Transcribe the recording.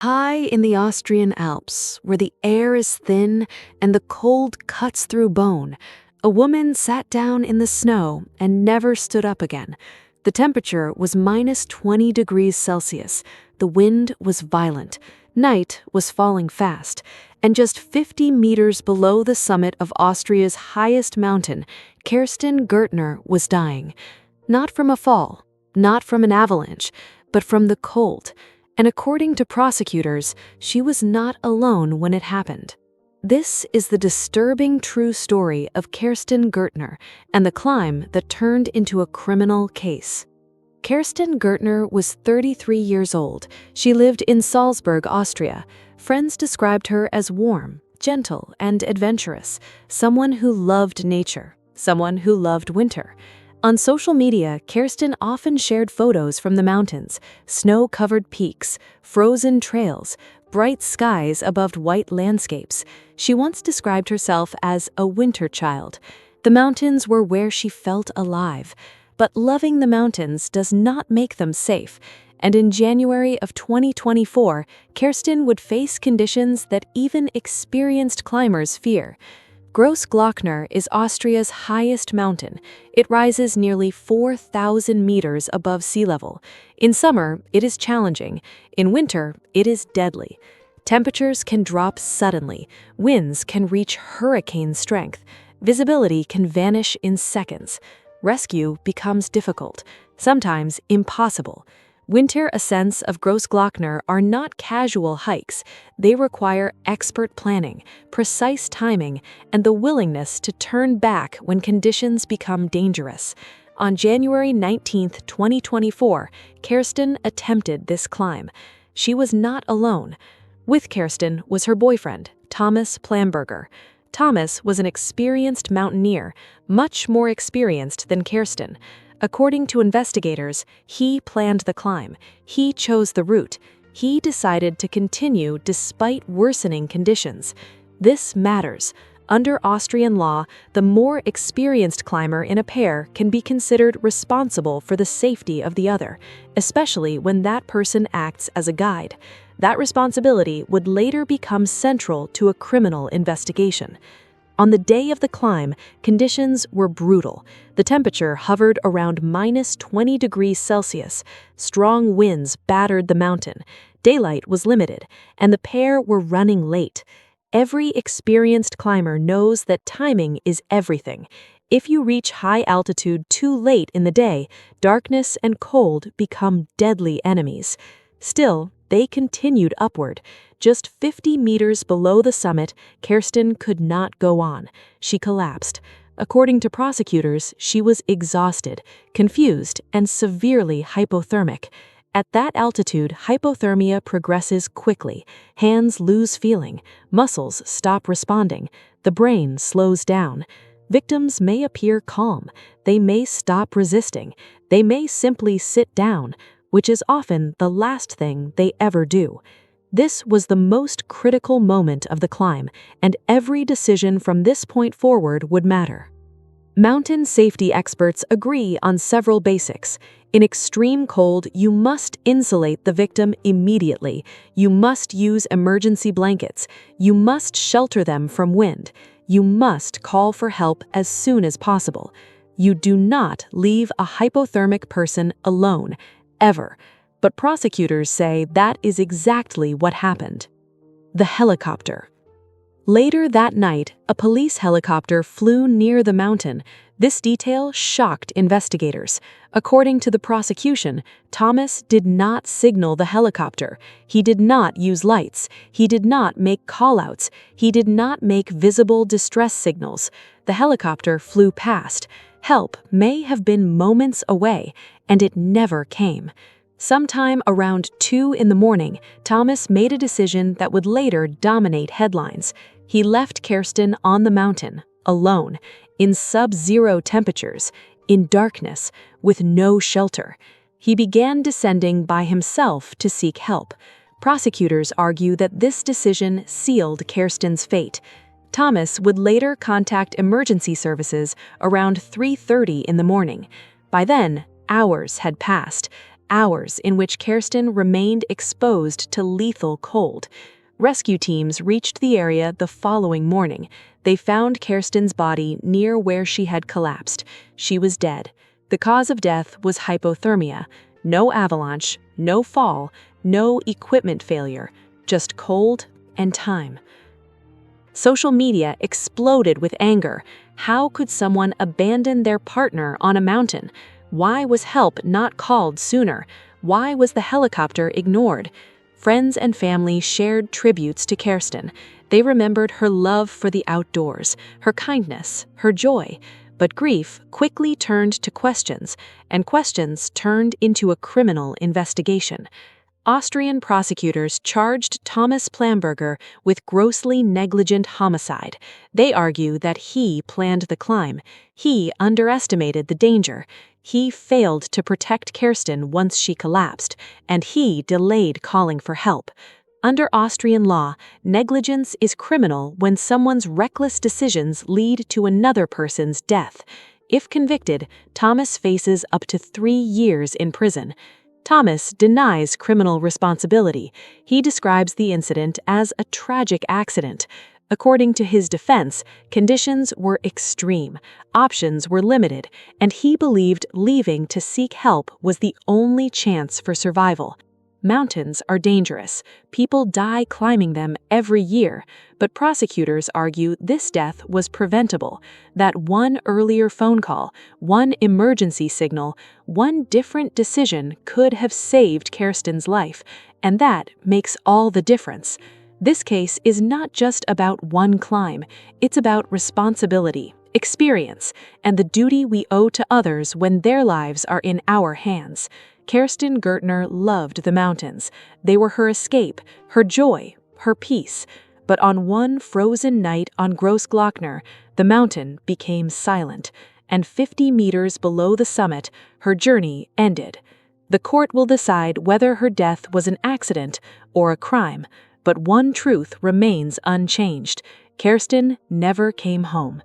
High in the Austrian Alps, where the air is thin and the cold cuts through bone, a woman sat down in the snow and never stood up again. The temperature was -20 degrees Celsius. The wind was violent. Night was falling fast. And just 50 meters below the summit of Austria's highest mountain, Kirsten Girtner was dying. Not from a fall, not from an avalanche, but from the cold. And according to prosecutors, she was not alone when it happened. This is the disturbing true story of Kirsten Girtner and the climb that turned into a criminal case. Kirsten Girtner was 33 years old. She lived in Salzburg, Austria. Friends described her as warm, gentle, and adventurous, someone who loved nature, someone who loved winter. On social media, Kirsten often shared photos from the mountains, snow-covered peaks, frozen trails, bright skies above white landscapes. She once described herself as a winter child. The mountains were where she felt alive. But loving the mountains does not make them safe. And in January of 2024, Kirsten would face conditions that even experienced climbers fear. Grossglockner is Austria's highest mountain. It rises nearly 4,000 meters above sea level. In summer, it is challenging. In winter, it is deadly. Temperatures can drop suddenly. Winds can reach hurricane strength. Visibility can vanish in seconds. Rescue becomes difficult, sometimes impossible. Winter ascents of Grossglockner are not casual hikes. They require expert planning, precise timing, and the willingness to turn back when conditions become dangerous. On January 19, 2024, Kirsten attempted this climb. She was not alone. With Kirsten was her boyfriend, Thomas Plamberger. Thomas was an experienced mountaineer, much more experienced than Kirsten. According to investigators, he planned the climb. He chose the route. He decided to continue despite worsening conditions. This matters. Under Austrian law, the more experienced climber in a pair can be considered responsible for the safety of the other, especially when that person acts as a guide. That responsibility would later become central to a criminal investigation. On the day of the climb, conditions were brutal. The temperature hovered around -20 degrees Celsius. Strong winds battered the mountain. Daylight was limited, and the pair were running late. Every experienced climber knows that timing is everything. If you reach high altitude too late in the day, darkness and cold become deadly enemies. Still, they continued upward. Just 50 meters below the summit, Kirsten could not go on. She collapsed. According to prosecutors, she was exhausted, confused, and severely hypothermic. At that altitude, hypothermia progresses quickly. Hands lose feeling. Muscles stop responding. The brain slows down. Victims may appear calm. They may stop resisting. They may simply sit down, which is often the last thing they ever do. This was the most critical moment of the climb, and every decision from this point forward would matter. Mountain safety experts agree on several basics. In extreme cold, you must insulate the victim immediately. You must use emergency blankets. You must shelter them from wind. You must call for help as soon as possible. You do not leave a hypothermic person alone, ever. But prosecutors say that is exactly what happened. The helicopter. Later that night, a police helicopter flew near the mountain. This detail shocked investigators. According to the prosecution, Thomas did not signal the helicopter. He did not use lights. He did not make callouts. He did not make visible distress signals. The helicopter flew past. Help may have been moments away, and it never came. Sometime around 2 in the morning, Thomas made a decision that would later dominate headlines. He left Kirsten on the mountain, alone, in sub-zero temperatures, in darkness, with no shelter. He began descending by himself to seek help. Prosecutors argue that this decision sealed Kirsten's fate. Thomas would later contact emergency services around 3:30 in the morning. By then, hours had passed. hours in which Kirsten remained exposed to lethal cold. Rescue teams reached the area the following morning. They found Kirsten's body near where she had collapsed. She was dead. The cause of death was hypothermia. No avalanche, no fall, no equipment failure, just cold and time. Social media exploded with anger. How could someone abandon their partner on a mountain? Why was help not called sooner? Why was the helicopter ignored? Friends and family shared tributes to Kirsten. They remembered her love for the outdoors, her kindness, her joy. But grief quickly turned to questions, and questions turned into a criminal investigation. Austrian prosecutors charged Thomas Plamberger with grossly negligent homicide. They argue that he planned the climb. He underestimated the danger. He failed to protect Kirsten once she collapsed, and he delayed calling for help. Under Austrian law, negligence is criminal when someone's reckless decisions lead to another person's death. If convicted, Thomas faces up to 3 years in prison. Thomas denies criminal responsibility. He describes the incident as a tragic accident. According to his defense, conditions were extreme, options were limited, and he believed leaving to seek help was the only chance for survival. Mountains are dangerous. People die climbing them every year, but prosecutors argue this death was preventable, that one earlier phone call, one emergency signal, one different decision could have saved Kirsten's life, and that makes all the difference. This case is not just about one climb, it's about responsibility, experience, and the duty we owe to others when their lives are in our hands. Kirsten Girtner loved the mountains. They were her escape, her joy, her peace. But on one frozen night on Grossglockner, the mountain became silent, and 50 meters below the summit, her journey ended. The court will decide whether her death was an accident or a crime, but one truth remains unchanged. Kirsten never came home.